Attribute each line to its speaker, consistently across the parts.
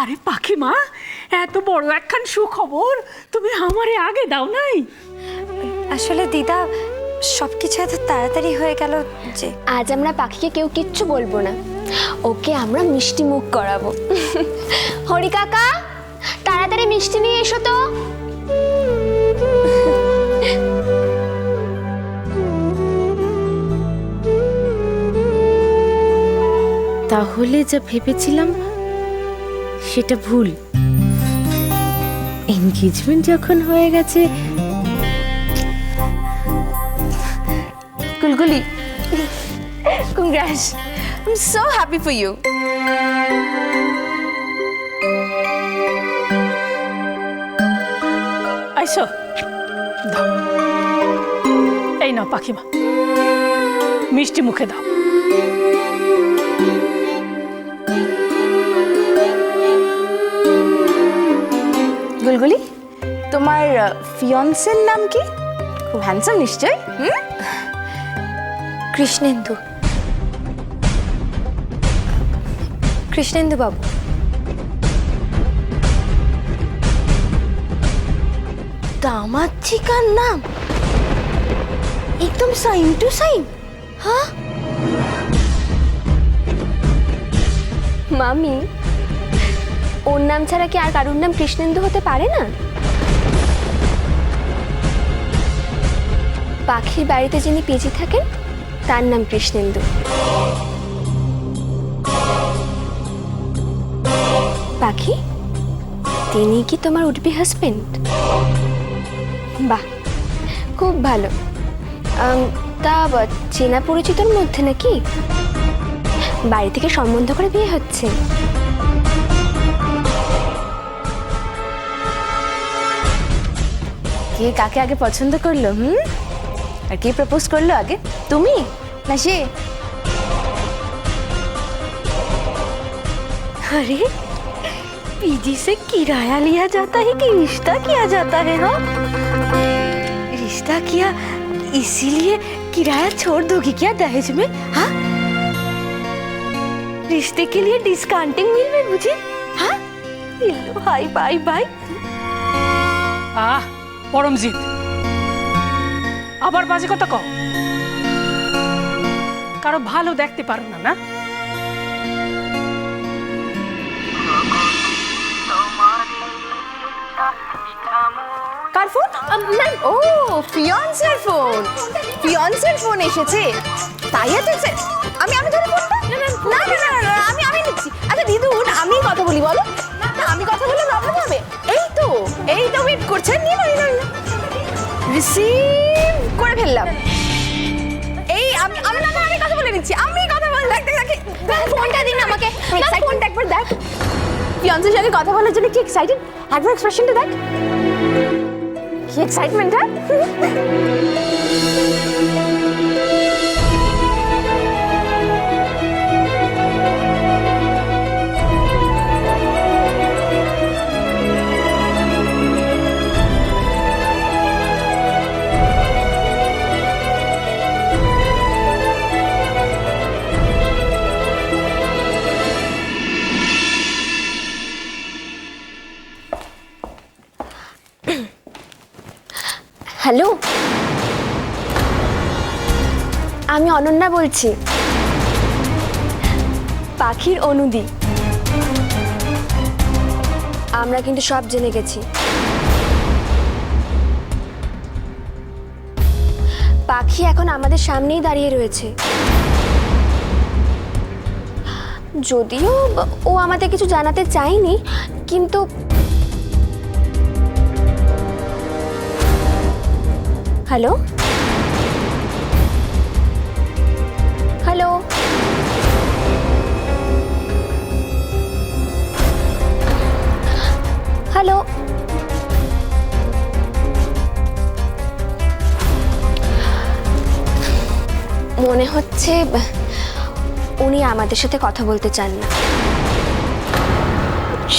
Speaker 1: আরে পাখি মা, এত বড় একখান সুখবর তুমি আমারে আগে দাও নাই।
Speaker 2: আসলে দিদা সবকিছু এত তাড়াতাড়ি হয়ে গেল যে
Speaker 3: আজ আমরা পাখিকে কেউ কিচ্ছু বলবো না, ওকে আমরা মিষ্টি মুখ করাবো। হরি কাকা, তাড়াতাড়ি মিষ্টি নিয়ে এসো তো।
Speaker 4: তাহলে যা ভেবেছিলাম সেটা ভুল। এনগেজমেন্ট যখন হয়ে গেছে।
Speaker 2: গুলগুলি, congrats, I'm so happy for you.
Speaker 1: আইসো দাও, এই নাও পাখি মা, মিষ্টি মুখে দাও।
Speaker 2: গুলগুলি, তোমার ফিয়ন্সের নাম কি? খুব হ্যান্ডসাম নিশ্চয়। কৃষ্ণেন্দু। কৃষ্ণেন্দু বাবু। দামাদ চিকার নাম একদম সাইম টু সাইম। হ্যাঁ
Speaker 3: মামি, ওর নাম ছাড়া কি আর কারুর নাম কৃষ্ণেন্দু হতে পারে না? পাখির বাড়িতে যিনি পিজি থাকেন তার নাম কৃষ্ণেন্দু। পাখি, তিনি কি তোমার উডবি হাজবেন্ড? বাহ, খুব ভালো। তা চেনা পরিচিতর মধ্যে নাকি? বাড়ি থেকে সম্বন্ধ করে বিয়ে হচ্ছে?
Speaker 2: কে কাকে আগে পছন্দ করলো? আর কে প্রপোজ করলো আগে, তুমি না সে?
Speaker 4: अरे पीजी से किराया लिया जाता है कि रिश्ता किया जाता है? हाँ, रिश्ता किया इसीलिए किराया छोड़ दोगी क्या दहेज में? हाँ, रिश्ते के लिए डिस्काउंटिंग मिल रही मुझे? हाँ, लो हाय बाय बाय।
Speaker 1: আহ পরমজিৎ, আবার বাজে কথা কও। কারো ভালো দেখতে পারো না? না,
Speaker 2: কার ফোন? ও ফিয়ন্সের ফোন। ফিয়ন্সের ফোন এসেছে, তাই এসেছে। আমি ধরে ফোনটা। না না না না, আমি নিচ্ছি। আচ্ছা দিদুন, আমি কথা বলি, বলো না। আমি কথা বললে প্রবলেম হবে? এই তো ওয়েট করছেন। নিয়ে না রিসিভ করে ফেললাম। এই আমি কথা বলে নিচ্ছি। আমি কথা বল, দেখ ফোনটা দিন আমাকে। এক্সাইটমেন্ট একবার দেখ। ফিয়ন্সের সঙ্গে কথা বলার জন্য কি এক্সাইটেড, একবার এক্সপ্রেশনটা দেখ। কি এক্সাইটমেন্ট! হ্যাঁ,
Speaker 3: হ্যালো, আমি অনন্যা বলছি, পাখির অনুদি। আমরা কিন্তু সব জেনে গেছি। পাখি এখন আমাদের সামনেই দাঁড়িয়ে রয়েছে। যদিও ও আমাদের কিছু জানাতে চায়নি, কিন্তু হ্যালো হ্যালো, হ্যালো, মনে হচ্ছে উনি আমাদের সাথে কথা বলতে চান না,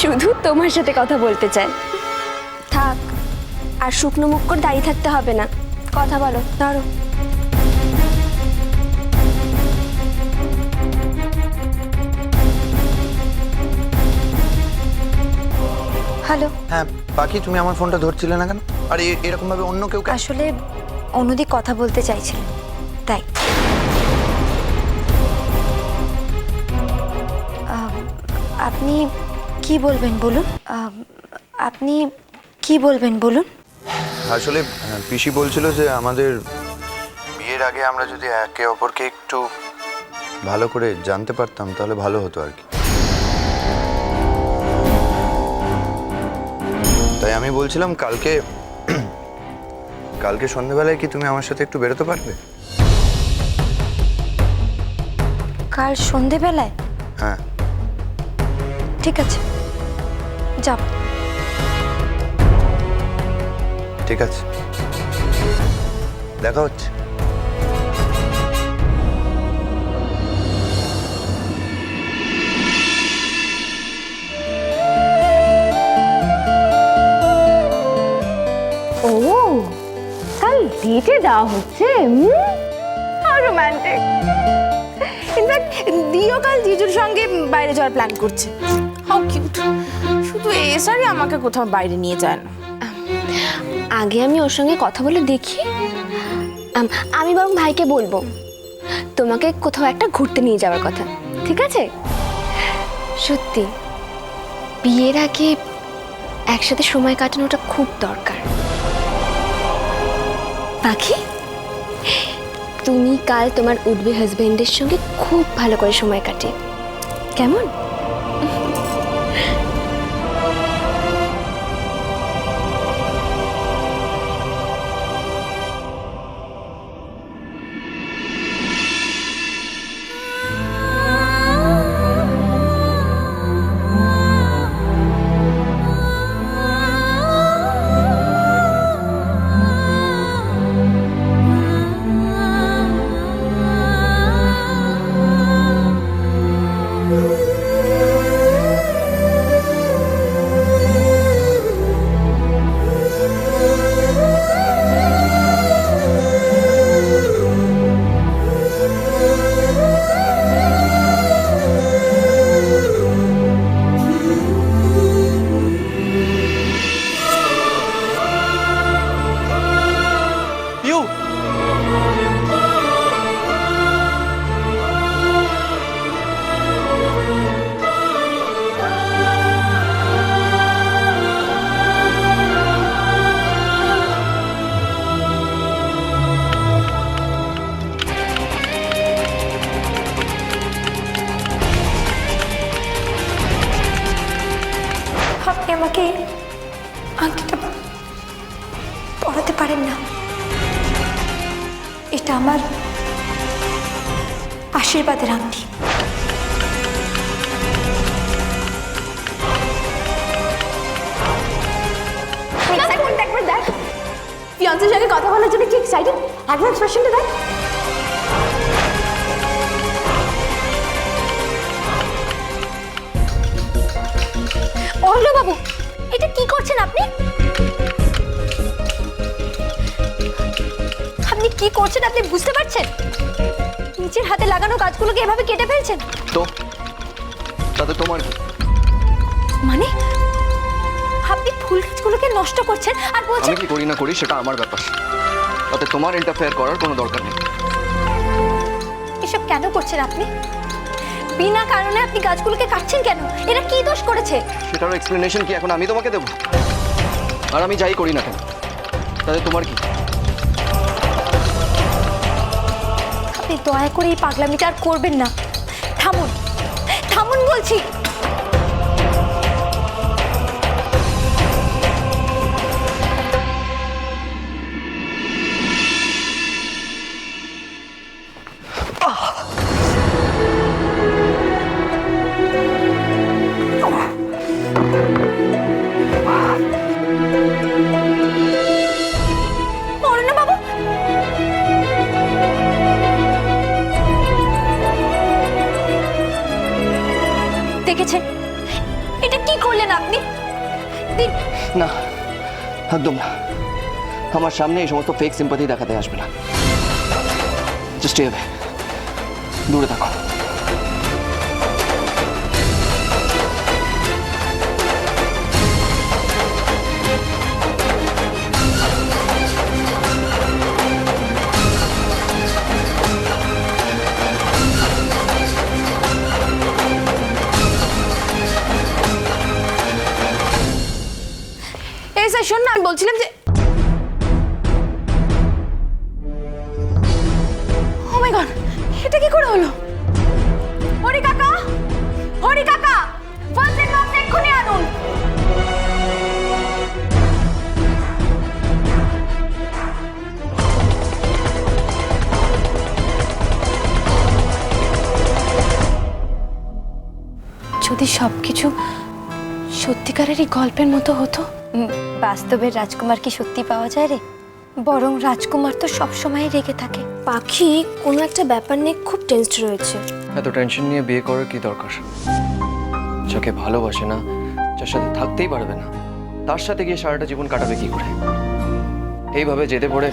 Speaker 3: শুধু তোমার সাথে কথা বলতে চান। থাক, আর শুকনো মুখ করে দাঁড়িয়ে থাকতে হবে না, কথা বলো, ধরো।
Speaker 4: হ্যালো।
Speaker 5: হ্যাঁ বাকি তুমি আমার ফোনটা ধরছিলে না কেন? আর এরকম ভাবে অন্য কেউ
Speaker 4: আসলে অনুদি কথা বলতে চাইছিল, তাই। আপনি কি বলবেন বলুন? আপনি কি বলবেন বলুন?
Speaker 5: আসলে পিসি বলছিল যে আমাদের বিয়ের আগে আমরা যদি একে অপরকে একটু ভালো করে জানতে পারতাম তাহলে ভালো হতো আর কি। তাই আমি বলছিলাম কালকে সন্ধ্যাবেলায় কি তুমি আমার সাথে একটু বেরোতে পারবে?
Speaker 4: কাল সন্ধেবেলায়?
Speaker 5: হ্যাঁ
Speaker 4: ঠিক আছে, যাব।
Speaker 5: ঠিক আছে, দেখা হচ্ছে।
Speaker 2: ও কাল ডেটে যাওয়া হচ্ছে, হাউ রোমান্টিক। ইনফ্যাক্ট দিও কাল জিজুর সঙ্গে বাইরে যাওয়ার প্ল্যান করছে। How cute. শুধু এসারই আমাকে কোথাও বাইরে নিয়ে যায় না।
Speaker 3: আগে আমি ওর সঙ্গে কথা বলে দেখি। আমি বরং ভাইকে বলবো তোমাকে কোথাও একটা ঘুরতে নিয়ে যাওয়ার কথা, ঠিক আছে? সত্যি বিয়ের আগে একসাথে সময় কাটানোটা খুব দরকার। পাখি, তুমি কাল তোমার উঠবে হাজবেন্ডের সঙ্গে খুব ভালো করে সময় কাটে, কেমন?
Speaker 4: আপনি আমাকে আংটিটা পরাতে পারেন না? এটা আমার আশীর্বাদের আংটি।
Speaker 2: একবার দেখ, ফিয়ান্সের সঙ্গে কথা বলার জন্য কি এক্সাইটেড, একবার এক্সপ্রেশনটা দেখ।
Speaker 4: অহল্য বাবু, এটা কি করছেন আপনি? আপনি কি করছেন আপনি বুঝতে পারছেন? নিজের হাতে লাগানো গাছগুলোকে এভাবে কেটে ফেলছেন।
Speaker 6: তো তাতে তোমার কি?
Speaker 4: মানে আপনি ফুল গাছগুলোকে নষ্ট করছেন আর বলছেন
Speaker 6: আমি কি করি না করি সেটা আমার ব্যাপার, তাতে তোমার ইন্টারফেয়ার করার কোনো দরকার নেই।
Speaker 4: এসব কেন করছেন আপনি? বিনা কারণে আপনি গাছগুলোকে কাটছেন কেন? এরা কি দোষ করেছে?
Speaker 6: সেটারও এক্সপ্লেনেশন কি এখন আমি তোমাকে দেবো? আর আমি যাই করি না কেন তাতে তোমার কি?
Speaker 4: আপনি দয়া করে এই পাগলামিটা আর করবেন না। থামুন, থামুন বলছি। দেখেছেন এটা কি করলেন আপনি?
Speaker 6: না একদম না, আমার সামনে এই সমস্ত ফেক সিম্পাথি দেখাতে আসবে না। জাস্ট এভাবে দূরে থাকো।
Speaker 2: শোন না, আমি বলছিলাম যে ও মাই গড, এটা কি করে হলো? হরি কাকা, হরি কাকা, ফার্স্ট এড বক্স এক্ষুনি আনুন।
Speaker 4: যদি সবকিছু সত্যিকারেরই গল্পের মতো হতো। বাস্তবের রাজকুমার কি সত্যি পাওয়া যায় রে? বরং রাজকুমার তো সবসময় রেগে থাকে।
Speaker 3: পাখি কোনো একটা ব্যাপার নিয়ে খুব টেনসড রয়েছে।
Speaker 6: এত টেনশন নিয়ে বিয়ে করার কি দরকার? যাকে ভালোবাসে না, যার সাথে থাকতেই পারবে না, তার সাথে গিয়ে সারাটা জীবন কাটাবে কি করে? এইভাবে যেতে পড়ে